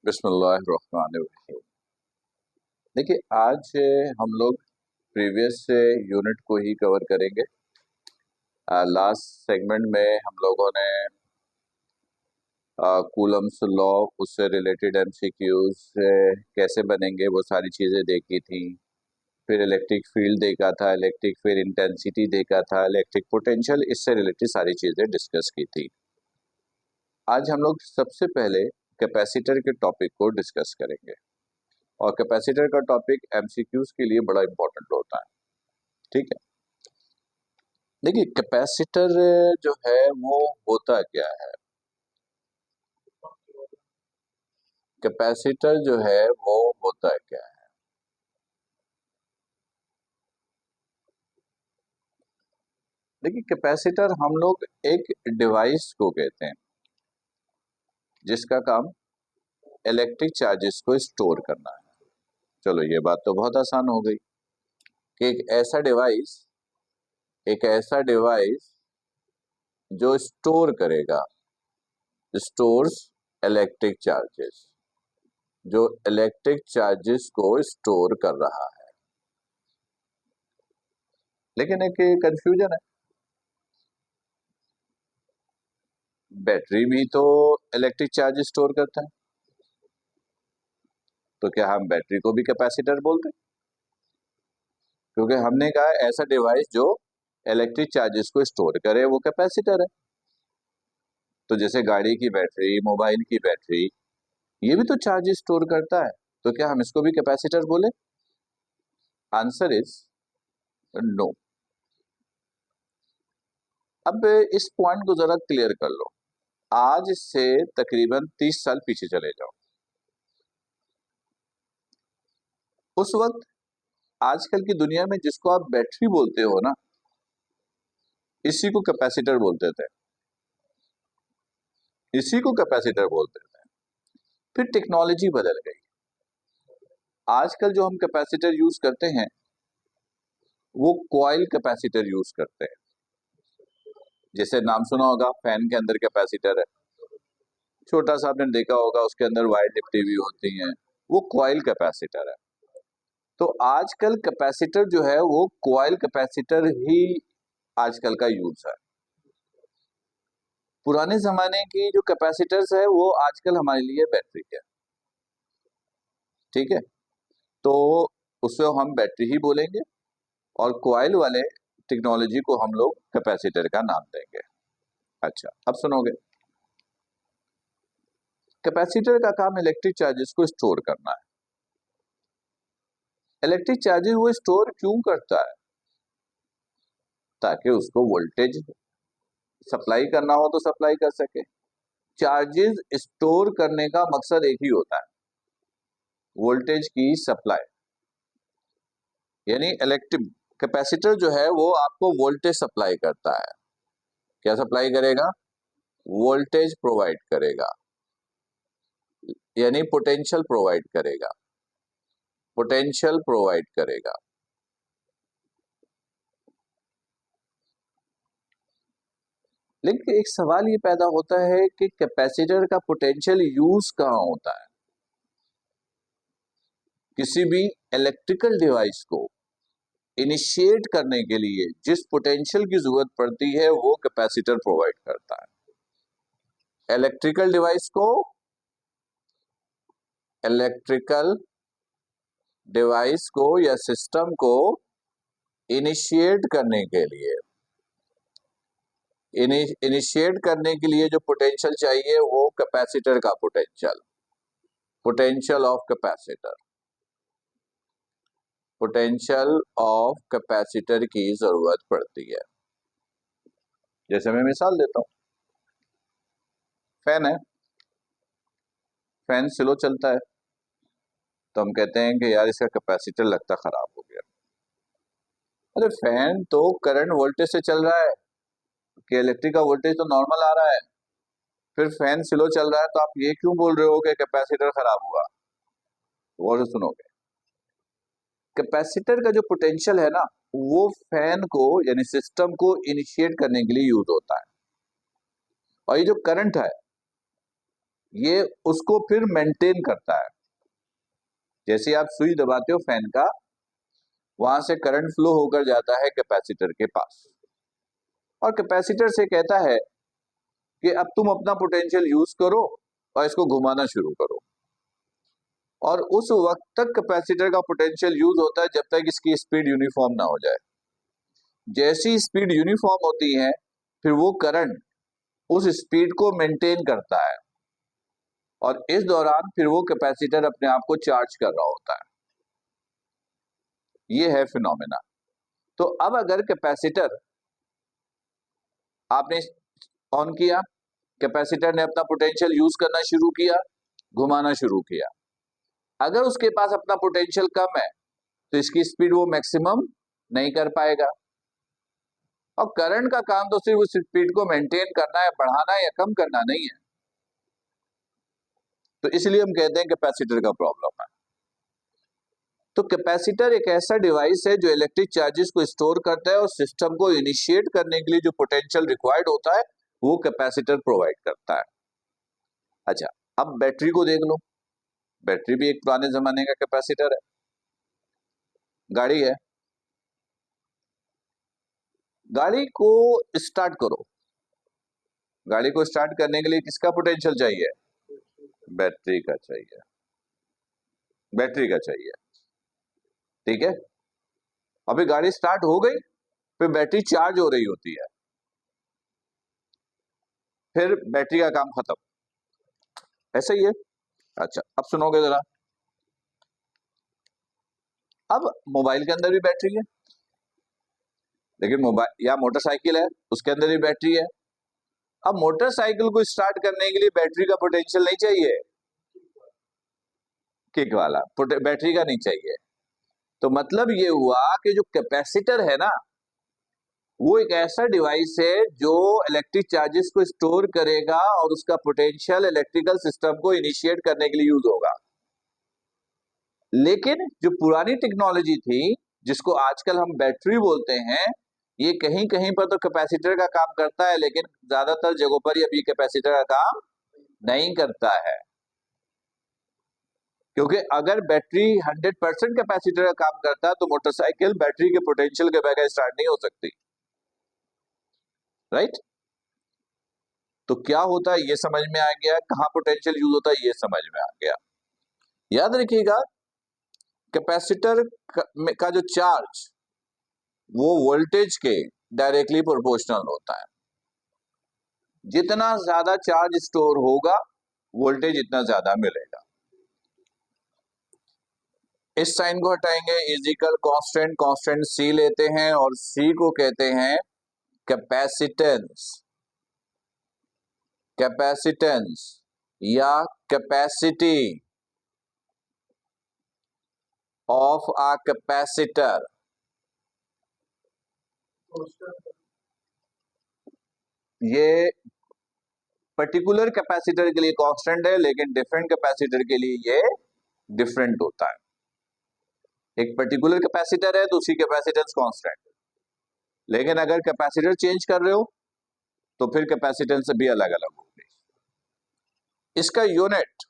बिस्मिल्लाहिर्रहमानिर्रहीम। देखिए, आज हम लोग प्रीवियस यूनिट को ही कवर करेंगे। लास्ट सेगमेंट में हम लोगों ने कूलम्स लॉ, उससे रिलेटेड एमसीक्यूज कैसे बनेंगे वो सारी चीज़ें देखी थी। फिर इलेक्ट्रिक फील्ड देखा था, इलेक्ट्रिक फील्ड इंटेंसिटी देखा था, इलेक्ट्रिक पोटेंशियल, इससे रिलेटेड सारी चीज़ें डिस्कस की थी। आज हम लोग सबसे पहले कैपेसिटर के टॉपिक को डिस्कस करेंगे और कैपेसिटर का टॉपिक एमसीक्यूज के लिए बड़ा इंपॉर्टेंट होता है। ठीक है, देखिए कैपेसिटर जो है वो होता क्या है। कैपेसिटर जो है वो होता क्या है। देखिए, कैपेसिटर हम लोग एक डिवाइस को कहते हैं जिसका काम इलेक्ट्रिक चार्जेस को स्टोर करना है। चलो, ये बात तो बहुत आसान हो गई कि एक ऐसा डिवाइस जो स्टोर करेगा, स्टोर्स इलेक्ट्रिक चार्जेस, जो इलेक्ट्रिक चार्जेस को स्टोर कर रहा है। लेकिन एक कंफ्यूजन है, बैटरी भी तो इलेक्ट्रिक चार्ज स्टोर करता है, तो क्या हम बैटरी को भी कैपेसिटर बोलते हैं? क्योंकि हमने कहा ऐसा डिवाइस जो इलेक्ट्रिक चार्जेस को स्टोर करे वो कैपेसिटर है। तो जैसे गाड़ी की बैटरी, मोबाइल की बैटरी, ये भी तो चार्ज स्टोर करता है, तो क्या हम इसको भी कैपेसिटर बोले? Answer is no. अब इस पॉइंट को जरा क्लियर कर लो। आज से तकरीबन 30 साल पीछे चले जाओ। उस वक्त आजकल की दुनिया में जिसको आप बैटरी बोलते हो ना, इसी को कैपेसिटर बोलते थे, इसी को कैपेसिटर बोलते थे। फिर टेक्नोलॉजी बदल गई। आजकल जो हम कैपेसिटर यूज करते हैं वो कॉइल कैपेसिटर यूज करते हैं। जैसे नाम सुना होगा, फैन के अंदर कैपेसिटर है, छोटा सा आपने देखा होगा, उसके अंदर वायर लिपटी हुई होती हैं, वो कॉइल कैपेसिटर है। तो आजकल कैपेसिटर जो है वो कॉइल कैपेसिटर ही आजकल का यूज है। पुराने जमाने की जो कैपेसिटर्स है वो आजकल हमारे लिए बैटरी है। ठीक है, तो उससे हम बैटरी ही बोलेंगे और कॉइल वाले टेक्नोलॉजी को हम लोग कैपेसिटर का नाम देंगे। अच्छा, अब सुनोगे, कैपेसिटर का काम इलेक्ट्रिक चार्जेस को स्टोर करना है। इलेक्ट्रिक चार्जेस वो स्टोर क्यों करता है? ताकि उसको वोल्टेज सप्लाई करना हो तो सप्लाई कर सके। चार्जेस स्टोर करने का मकसद एक ही होता है, वोल्टेज की सप्लाई। यानी इलेक्ट्रिक कैपेसिटर जो है वो आपको वोल्टेज सप्लाई करता है। क्या सप्लाई करेगा? वोल्टेज प्रोवाइड करेगा, यानी पोटेंशियल प्रोवाइड करेगा, पोटेंशियल प्रोवाइड करेगा। लेकिन एक सवाल ये पैदा होता है कि कैपेसिटर का पोटेंशियल यूज कहाँ होता है? किसी भी इलेक्ट्रिकल डिवाइस को इनिशिएट करने के लिए जिस पोटेंशियल की जरूरत पड़ती है वो कैपेसिटर प्रोवाइड करता है। इलेक्ट्रिकल डिवाइस को या सिस्टम को इनिशिएट करने के लिए, इनिशिएट करने के लिए जो पोटेंशियल चाहिए वो कैपेसिटर का potential, potential of capacitor, potential of capacitor की जरूरत पड़ती है। जैसे मैं मिसाल देता हूं, फैन है, फैन स्लो चलता है, तो हम कहते हैं कि यार इसका कैपेसिटर लगता खराब हो गया। अरे फैन तो करंट वोल्टेज से चल रहा है कि इलेक्ट्रिक का वोल्टेज तो नॉर्मल आ रहा है, फिर फैन स्लो चल रहा है, तो आप ये क्यों बोल रहे हो कि कैपेसिटर खराब हुआ? गौर से सुनोगे, कैपेसिटर का जो पोटेंशियल है ना, वो फैन को यानी सिस्टम को इनिशिएट करने के लिए यूज होता है। और ये जो करंट है, ये उसको फिर मेंटेन करता है। जैसे आप सुई दबाते हो फैन का, वहां से करंट फ्लो होकर जाता है कैपेसिटर के पास, और कैपेसिटर से कहता है कि अब तुम अपना पोटेंशियल यूज करो और इसको घुमाना शुरू करो। और उस वक्त तक कैपेसिटर का पोटेंशियल यूज होता है जब तक इसकी स्पीड यूनिफॉर्म ना हो जाए। जैसी स्पीड यूनिफॉर्म होती है, फिर वो करंट उस स्पीड को मेंटेन करता है, और इस दौरान फिर वो कैपेसिटर अपने आप को चार्ज कर रहा होता है। ये है फिनोमेना। तो अब अगर कैपेसिटर आपने ऑन किया, कैपेसिटर ने अपना पोटेंशियल यूज करना शुरू किया, घुमाना शुरू किया। अगर उसके पास अपना पोटेंशियल कम है तो इसकी स्पीड वो मैक्सिमम नहीं कर पाएगा, और करंट का काम तो सिर्फ उस स्पीड को मेंटेन करना है, बढ़ाना या कम करना नहीं है। तो इसलिए हम कहते हैं कैपेसिटर का प्रॉब्लम है। तो कैपेसिटर एक ऐसा डिवाइस है जो इलेक्ट्रिक चार्जेस को स्टोर करता है, और सिस्टम को इनिशिएट करने के लिए जो पोटेंशियल रिक्वायर्ड होता है वो कैपेसिटर प्रोवाइड करता है। अच्छा, अब बैटरी को देख लो। बैटरी भी एक पुराने जमाने का कैपेसिटर है। गाड़ी है, गाड़ी को स्टार्ट करो, गाड़ी को स्टार्ट करने के लिए किसका पोटेंशियल चाहिए? बैटरी का चाहिए, बैटरी का चाहिए। ठीक है, अभी गाड़ी स्टार्ट हो गई, फिर बैटरी चार्ज हो रही होती है, फिर बैटरी का काम खत्म। ऐसा ही है। अच्छा, अब सुनोगे जरा। अब मोबाइल के अंदर भी बैटरी है, लेकिन मोबाइल या मोटरसाइकिल है उसके अंदर भी बैटरी है। अब मोटरसाइकिल को स्टार्ट करने के लिए बैटरी का पोटेंशियल नहीं चाहिए, किक वाला बैटरी का नहीं चाहिए। तो मतलब ये हुआ कि जो कैपेसिटर है ना, वो एक ऐसा डिवाइस है जो इलेक्ट्रिक चार्जेस को स्टोर करेगा, और उसका पोटेंशियल इलेक्ट्रिकल सिस्टम को इनिशिएट करने के लिए यूज होगा। लेकिन जो पुरानी टेक्नोलॉजी थी, जिसको आजकल हम बैटरी बोलते हैं, ये कहीं कहीं पर तो कैपेसिटर का काम करता है, लेकिन ज्यादातर जगहों पर ये अभी कैपेसिटर का काम नहीं करता है। क्योंकि अगर बैटरी 100% कैपेसिटर का काम करता है तो मोटरसाइकिल बैटरी के पोटेंशियल के बगैर स्टार्ट नहीं हो सकती। राइट? तो क्या होता है ये समझ में आ गया, कहां पोटेंशियल यूज होता है ये समझ में आ गया। याद रखिएगा, कैपेसिटर का जो चार्ज वो वोल्टेज के डायरेक्टली प्रोपोर्शनल होता है। जितना ज्यादा चार्ज स्टोर होगा, वोल्टेज इतना ज्यादा मिलेगा। इस साइन को हटाएंगे, इजिकल कांस्टेंट, कांस्टेंट सी लेते हैं, और सी को कहते हैं कैपेसिटेंस। कैपेसिटेंस या कैपेसिटी ऑफ अ कैपेसिटर। ये पर्टिकुलर कैपेसिटर के लिए कांस्टेंट है, लेकिन डिफरेंट कैपेसिटर के लिए ये डिफरेंट होता है। एक पर्टिकुलर कैपेसिटर है तो उसकी कैपेसिटेंस कांस्टेंट, लेकिन अगर कैपेसिटर चेंज कर रहे हो तो फिर कैपेसिटेंस भी अलग अलग होगी। इसका यूनिट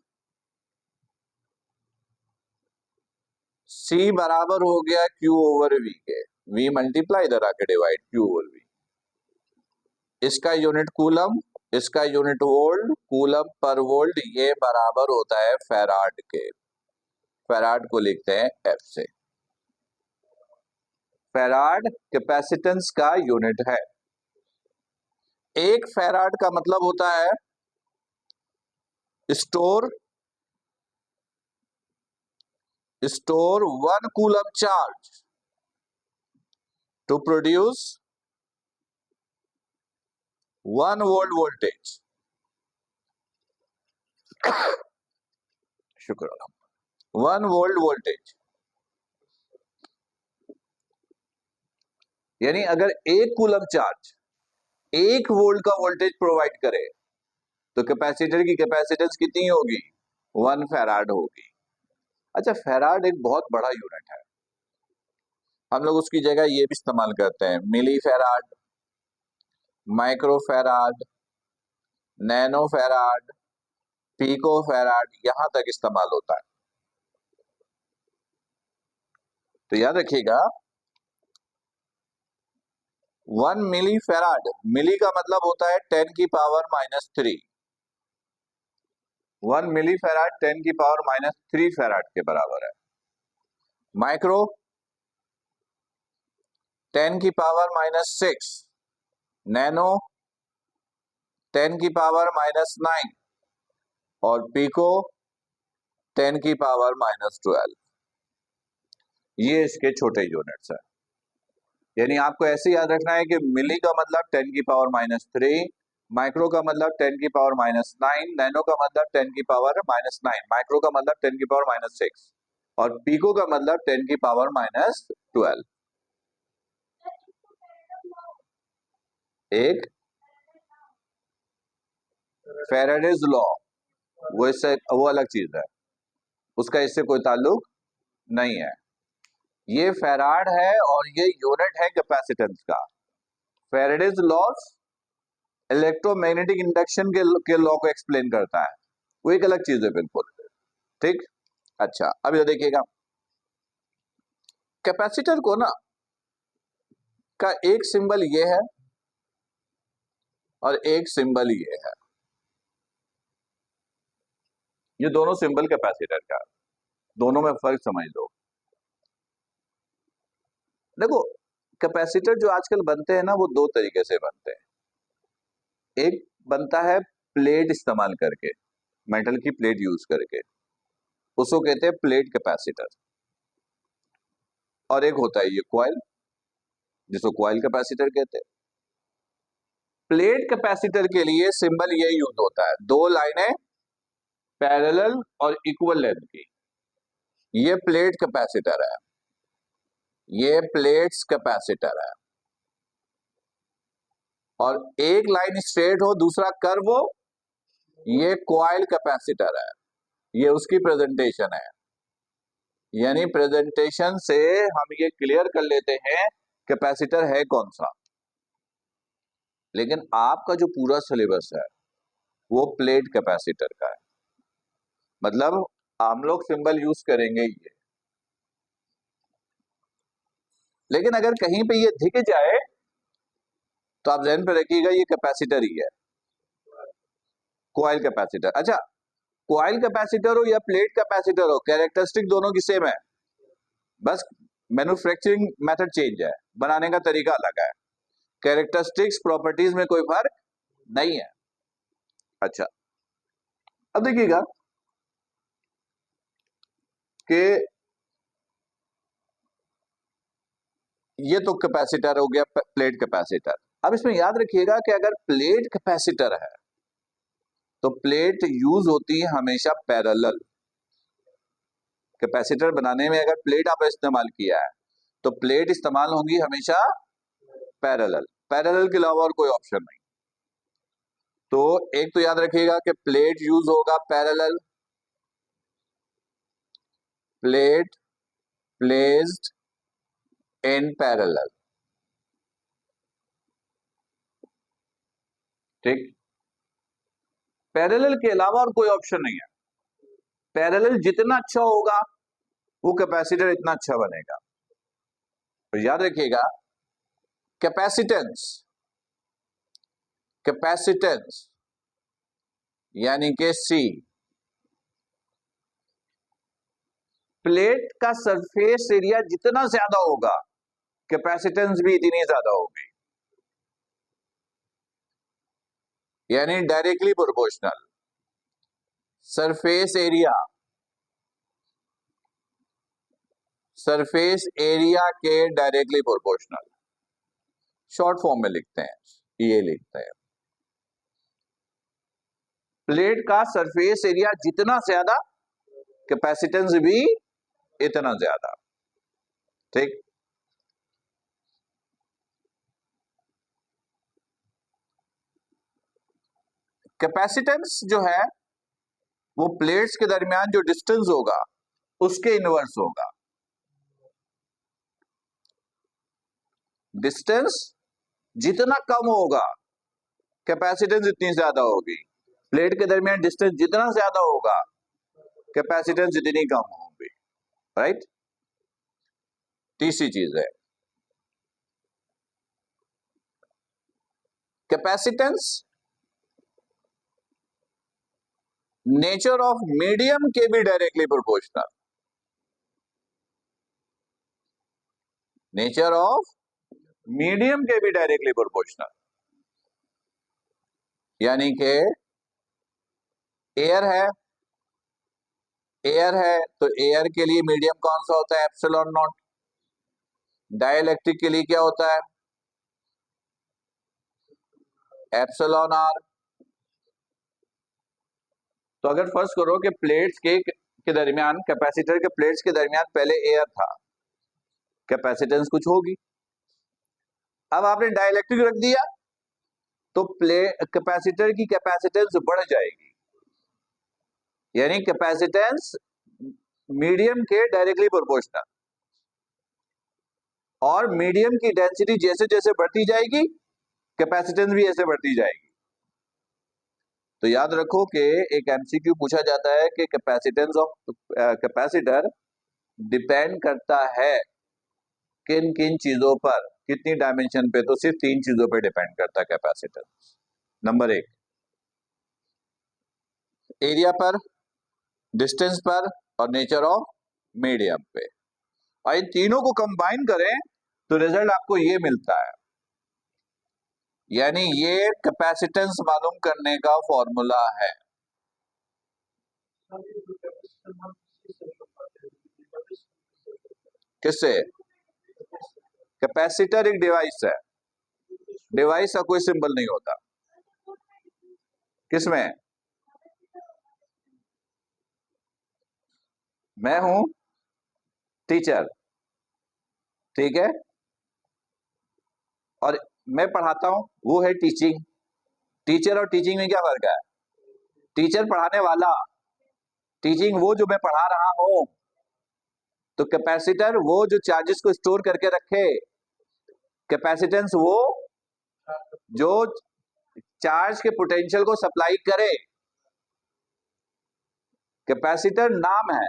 C बराबर हो गया Q ओवर V के, V मल्टीप्लाई इधर आके डिवाइड Q ओवर V। इसका यूनिट कूलम, इसका unit volt, coulomb per volt, ये बराबर होता है फैराड के। फैराड को लिखते हैं F से। फैराड कैपेसिटेंस का यूनिट है। एक फैराड का मतलब होता है store 1 coulomb charge to produce 1 volt voltage. शुक्र, 1 वोल्ट वोल्टेज। यानी अगर 1 कूलम चार्ज 1 वोल्ट का वोल्टेज प्रोवाइड करे तो कैपेसिटर की कैपेसिटेंस कितनी होगी? 1 फैराड होगी। अच्छा, फैराड एक बहुत बड़ा यूनिट है, हम लोग उसकी जगह ये भी इस्तेमाल करते हैं, milli farad, micro farad, nano farad, pico farad यहां तक इस्तेमाल होता है। तो याद रखिएगा 1 मिली फैराड, मिली का मतलब होता है 10⁻³ 1 मिली फैराड 10⁻³ फैराड के बराबर है। माइक्रो 10⁻⁻⁶, नैनो 10⁻⁻⁹ और पिको 10⁻⁻12। ये इसके छोटे यूनिट्स हैं। यानी आपको ऐसे याद रखना है कि मिली का मतलब 10⁻⁻3, माइक्रो का मतलब 10⁻⁻9, नैनो का मतलब 10⁻⁻9, माइक्रो का मतलब 10⁻⁻6 और पिको का मतलब 10⁻⁻12। एक फैराडेज लॉ, वो अलग चीज है, उसका इससे कोई ताल्लुक नहीं है। ये फैराड है और ये यूनिट है कैपेसिटेंस का। फैराडेज लॉस इलेक्ट्रोमैग्नेटिक इंडक्शन के लॉ को एक्सप्लेन करता है, वो एक अलग चीज है बिल्कुल। ठीक, अच्छा अब ये देखिएगा कैपेसिटर को ना का एक सिंबल ये है और एक सिंबल ये है, ये दोनों सिंबल कैपेसिटर का, दोनों में फर्क समझ लो। देखो कैपेसिटर जो आजकल बनते हैं ना वो दो तरीके से बनते हैं। एक बनता है प्लेट इस्तेमाल करके, मेटल की प्लेट यूज करके, उसको कहते हैं प्लेट कैपेसिटर। और एक होता है ये कॉइल, जिसको कॉइल कैपेसिटर कहते हैं। प्लेट कैपेसिटर के लिए सिंबल ये यूज होता है, दो लाइनें पैरेलल और इक्वल लेंथ की, ये प्लेट कैपेसिटर है, ये प्लेट्स कैपेसिटर है। और एक लाइन स्ट्रेट हो दूसरा कर्व हो, ये कॉइल कैपेसिटर है, ये उसकी प्रेजेंटेशन है। यानी प्रेजेंटेशन से हम ये क्लियर कर लेते हैं कैपेसिटर है कौन सा। लेकिन आपका जो पूरा सिलेबस है वो प्लेट कैपेसिटर का है, मतलब हम लोग सिंबल यूज करेंगे ये। लेकिन अगर कहीं पे ये दिख जाए तो आप ध्यान पे रखिएगा ये कैपेसिटर ही है, कॉइल कैपेसिटर। अच्छा कॉइल कैपेसिटर हो या प्लेट कैपेसिटर हो, कैरेक्टरिस्टिक दोनों की सेम है, बस मैन्युफैक्चरिंग मेथड चेंज है, बनाने का तरीका अलग है। कैरेक्टरिस्टिक्स प्रॉपर्टीज में कोई फर्क नहीं है। अच्छा अब देखिएगा कि ये तो कैपेसिटर हो गया, प्लेट कैपेसिटर। अब इसमें याद रखिएगा कि अगर प्लेट कैपेसिटर है तो प्लेट यूज होती है हमेशा पैरेलल। कैपेसिटर बनाने में अगर प्लेट आप इस्तेमाल किया है तो प्लेट इस्तेमाल होंगी हमेशा पैरेलल, पैरेलल के अलावा और कोई ऑप्शन नहीं। तो एक तो याद रखिएगा कि प्लेट यूज होगा parallel, plate placed in parallel. ठीक, पैरेलल के अलावा और कोई ऑप्शन नहीं है। पैरेलल जितना अच्छा होगा वो कैपेसिटर इतना अच्छा बनेगा। तो याद रखिएगा कैपेसिटेंस, कैपेसिटेंस यानी कि सी, प्लेट का सरफेस एरिया जितना ज्यादा होगा कैपेसिटेंस भी इतनी ज्यादा होगी, यानी directly proportional. Surface area, surface area के डायरेक्टली प्रोपोर्शनल, शॉर्ट फॉर्म में लिखते हैं, ये लिखते हैं। प्लेट का सरफेस एरिया जितना ज्यादा कैपेसिटेंस भी इतना ज्यादा। ठीक, कैपेसिटेंस जो है वो प्लेट्स के दरमियान जो डिस्टेंस होगा उसके इनवर्स होगा। डिस्टेंस जितना कम होगा कैपेसिटेंस इतनी ज्यादा होगी, प्लेट के दरमियान डिस्टेंस जितना ज्यादा होगा कैपेसिटेंस जितनी कम होगी, राइट। तीसरी चीज है कैपेसिटेंस नेचर ऑफ मीडियम के भी directly proportional. Nature of medium के भी डायरेक्टली प्रोपोर्शनल, यानी कि एयर है, एयर है तो एयर के लिए मीडियम कौन सा होता है, एप्सिलॉन नॉट। डाइलेक्ट्रिक के लिए क्या होता है, एप्सिलॉन आर। तो अगर फर्स्ट करो कि प्लेट्स के दरमियान, कैपेसिटर के प्लेट्स के दरमियान पहले एयर था, कैपेसिटेंस कुछ होगी। अब आपने डाइलेक्ट्रिक रख दिया तो कैपेसिटर की कैपेसिटेंस बढ़ जाएगी, यानी कैपेसिटेंस मीडियम के डायरेक्टली प्रोपोर्शनल। और मीडियम की डेंसिटी जैसे जैसे बढ़ती जाएगी कैपेसिटेंस भी ऐसे बढ़ती जाएगी। तो याद रखो कि एक एमसीक्यू पूछा जाता है कि कैपेसिटेंस ऑफ कैपेसिटर डिपेंड करता है किन किन चीजों पर, कितनी डायमेंशन पे, तो सिर्फ 3 चीजों पे डिपेंड करता है कैपेसिटेंस। नंबर 1 एरिया पर, डिस्टेंस पर और नेचर ऑफ मीडियम पे। और इन तीनों को कंबाइन करें तो रिजल्ट आपको ये मिलता है, यानी ये कैपेसिटेंस मालूम करने का फॉर्मूला है। किससे? कैपेसिटर एक डिवाइस है, डिवाइस का कोई सिंबल नहीं होता। किसमें? मैं हूं टीचर, ठीक है, और मैं पढ़ाता हूं, वो है टीचिंग। टीचर और टीचिंग में क्या फर्क है? टीचर पढ़ाने वाला, टीचिंग वो जो मैं पढ़ा रहा हूं। तो कैपेसिटर वो जो चार्जेस को स्टोर करके रखे, कैपेसिटेंस वो जो चार्ज के पोटेंशियल को सप्लाई करे। कैपेसिटर नाम है,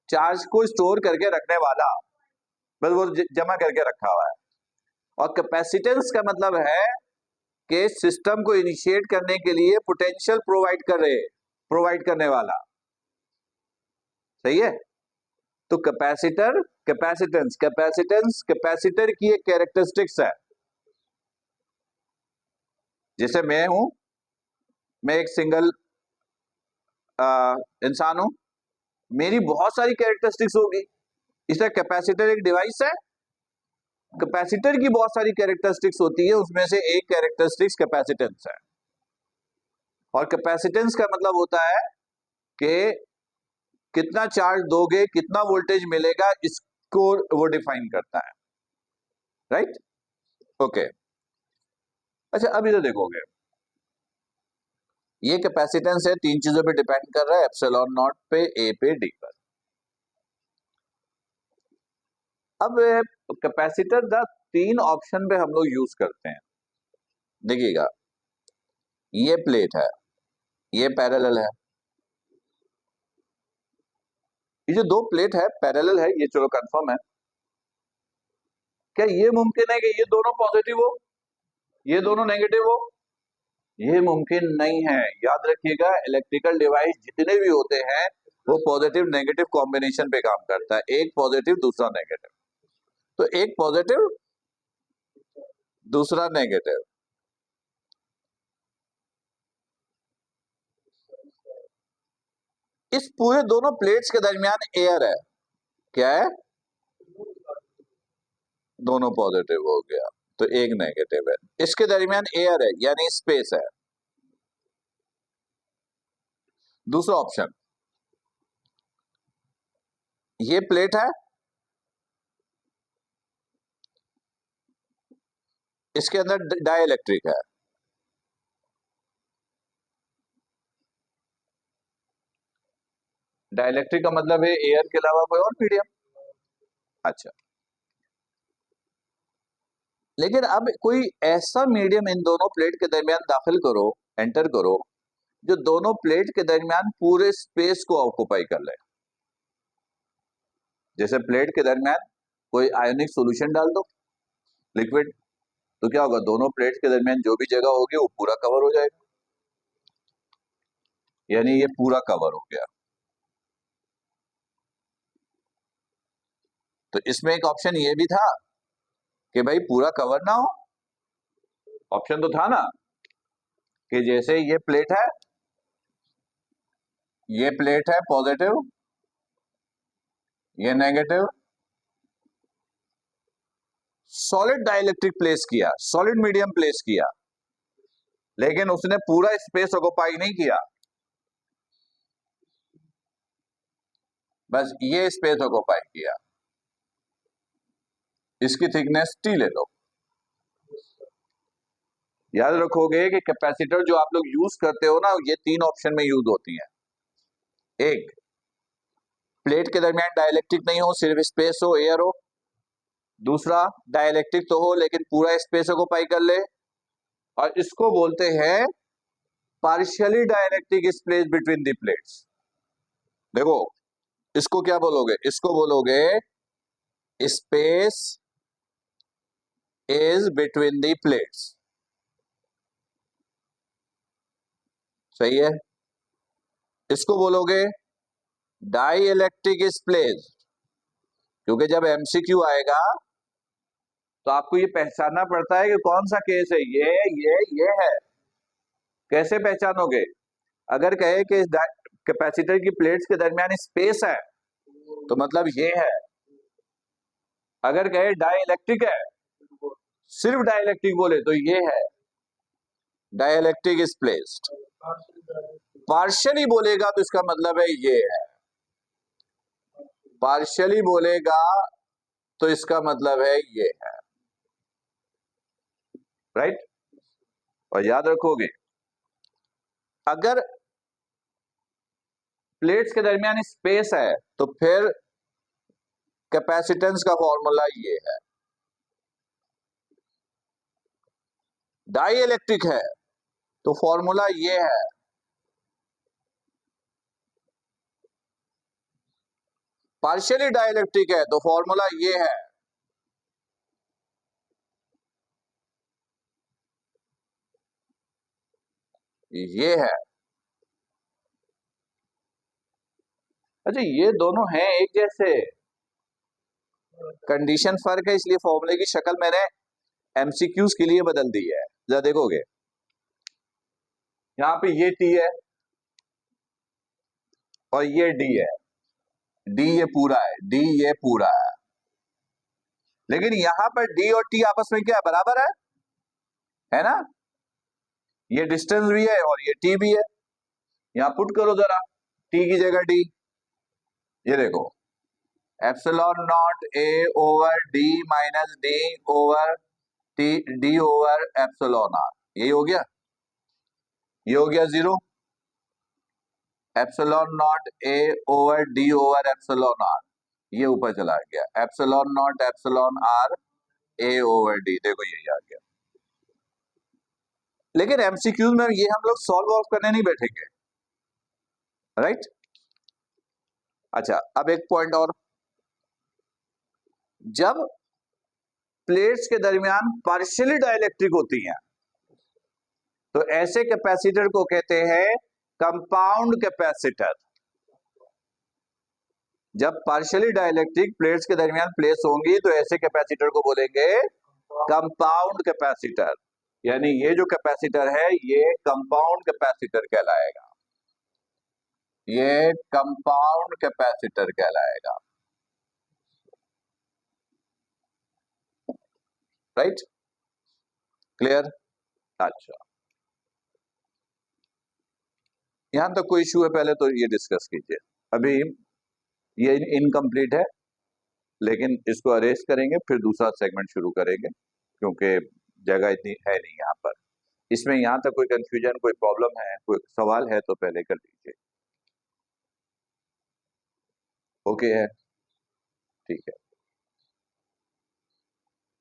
चार्ज को स्टोर करके रखने वाला, बस वो जमा करके रखा हुआ है। और कैपेसिटेंस का मतलब है कि सिस्टम को इनिशिएट करने के लिए पोटेंशियल प्रोवाइड करने वाला। सही है। तो कैपेसिटर, कैपेसिटेंस, कैपेसिटर की एक कैरेक्टरिस्टिक्स है। जैसे मैं हूं, मैं एक सिंगल इंसान हूं, मेरी बहुत सारी कैरेक्टरिस्टिक्स होगी। इसलिए कैपेसिटर एक डिवाइस है, कैपेसिटर की बहुत सारी कैरेक्टरिस्टिक्स होती है, उसमें से एक कैरेक्टरिस्टिक्स कैपेसिटेंस है। और कैपेसिटेंस का मतलब होता है कि कितना चार्ज दोगे, कितना वोल्टेज मिलेगा, इसको वो डिफाइन करता है, राइट। ओके, अच्छा अब इधर देखोगे, ये कैपेसिटेंस है, 3 चीजों पे डिपेंड कर रहा है, एप्सिलॉन नॉट पे, ए पे, डी पर। अब कैपेसिटर द 3 ऑप्शन पे हम लोग यूज करते हैं। देखिएगा, ये प्लेट है, ये पैरेलल है, ये जो 2 प्लेट है पैरेलल है, ये चलो कंफर्म है। क्या ये मुमकिन है कि ये दोनों पॉजिटिव हो, ये दोनों नेगेटिव हो? ये मुमकिन नहीं है। याद रखिएगा, इलेक्ट्रिकल डिवाइस जितने भी होते हैं वो पॉजिटिव नेगेटिव कॉम्बिनेशन पे काम करता है, एक पॉजिटिव दूसरा नेगेटिव। तो एक पॉजिटिव दूसरा नेगेटिव, इस पूरे दोनों प्लेट्स के दरमियान एयर है। क्या है? दोनों पॉजिटिव हो गया तो एक नेगेटिव है। इसके दरमियान एयर है यानी स्पेस है। दूसरा ऑप्शन, ये प्लेट है, इसके अंदर डाइलेक्ट्रिक है। डाइलेक्ट्रिक का मतलब है एयर के अलावा कोई और मीडियम। अच्छा, लेकिन अब कोई ऐसा मीडियम इन दोनों प्लेट के दरमियान दाखिल करो, एंटर करो, जो दोनों प्लेट के दरमियान पूरे स्पेस को ऑक्युपाई कर ले। जैसे प्लेट के दरमियान कोई आयोनिक सॉल्यूशन डाल दो, लिक्विड, तो क्या होगा, दोनों प्लेट के दरमियान जो भी जगह होगी वो पूरा कवर हो जाएगा, यानी ये पूरा कवर हो गया। तो इसमें एक ऑप्शन ये भी था कि भाई पूरा कवर ना हो, ऑप्शन तो था ना कि जैसे ये प्लेट है, ये प्लेट है पॉजिटिव, ये नेगेटिव, सॉलिड डाइलेक्ट्रिक प्लेस किया, सॉलिड मीडियम प्लेस किया, लेकिन उसने पूरा स्पेस ऑक्युपाई नहीं किया, बस ये स्पेस ऑक्युपाई किया। इसकी थिकनेस टी ले लो। याद रखोगे कि कैपेसिटर जो आप लोग यूज करते हो ना, ये तीन ऑप्शन में यूज होती हैं। एक, प्लेट के दरमियान डाइलेक्ट्रिक नहीं हो, सिर्फ स्पेस हो, एयर हो। दूसरा, डाइलेक्ट्रिक तो हो लेकिन पूरा स्पेस ऑक्युपाई कर ले, और इसको बोलते हैं partially dielectric space between the plates. देखो इसको क्या बोलोगे, इसको बोलोगे space is between the plates. सही है। इसको बोलोगे डाई इलेक्ट्रिक स्पेस, क्योंकि जब एमसीक्यू आएगा तो आपको ये पहचानना पड़ता है कि कौन सा केस है, ये है। कैसे पहचानोगे, अगर कहे कि कैपेसिटर की प्लेट्स के दरमियान स्पेस है तो मतलब ये है। अगर कहे डाई इलेक्ट्रिक है, सिर्फ डाई इलेक्ट्रिक बोले तो ये है, dielectric is placed. Partially बोलेगा तो इसका मतलब है ये है, पार्शियली बोलेगा तो इसका मतलब है ये है, राइट। और याद रखोगे अगर प्लेट्स के दरमियान स्पेस है तो फिर कैपेसिटेंस का फॉर्मूला ये है। डाई इलेक्ट्रिक है तो फॉर्मूला ये है, पार्शियली डाई इलेक्ट्रिक है तो फॉर्मूला ये है। ये है। अच्छा, ये दोनों हैं एक जैसे, कंडीशन फर्क है, इसलिए फॉर्मूले की शक्ल मैंने एमसीक्यूज के लिए बदल दी है। जरा देखोगे यहां पे ये टी है और ये डी है, डी ये पूरा है, डी ये पूरा लेकिन यहां पर डी और टी आपस में क्या है, बराबर है ना। ये डिस्टेंस भी है और ये टी भी है। यहां पुट करो जरा, टी की जगह डी, ये देखो epsilon naught A over D minus D over T, D over epsilon R, यही हो गया। ये हो गया zero, epsilon naught A over D over epsilon R, ये ऊपर चला गया, epsilon naught epsilon R A over D, देखो यही आ गया। लेकिन एमसीक्यूज में ये हम लोग सॉल्व ऑफ करने नहीं बैठेंगे, राइट। अच्छा, अब एक पॉइंट और, जब प्लेट्स के दरमियान पार्शियली डाइलेक्ट्रिक होती हैं तो ऐसे कैपेसिटर को कहते हैं कंपाउंड कैपेसिटर। जब पार्शियली डाइलेक्ट्रिक प्लेट्स के दरमियान प्लेस होंगी तो ऐसे कैपेसिटर को बोलेंगे कंपाउंड कैपेसिटर, यानी ये जो कैपेसिटर है ये कंपाउंड कैपेसिटर कहलाएगा, ये कंपाउंड कैपेसिटर कहलाएगा, राइट, क्लियर। अच्छा, यहां तक कोई इश्यू है पहले तो ये डिस्कस कीजिए। अभी ये इनकम्प्लीट है, लेकिन इसको अरेस्ट करेंगे फिर दूसरा सेगमेंट शुरू करेंगे, क्योंकि जगह इतनी है नहीं यहाँ पर। इसमें यहाँ तक कोई कंफ्यूजन, कोई प्रॉब्लम है, कोई सवाल है तो पहले कर लीजिए। ओके है, ठीक है।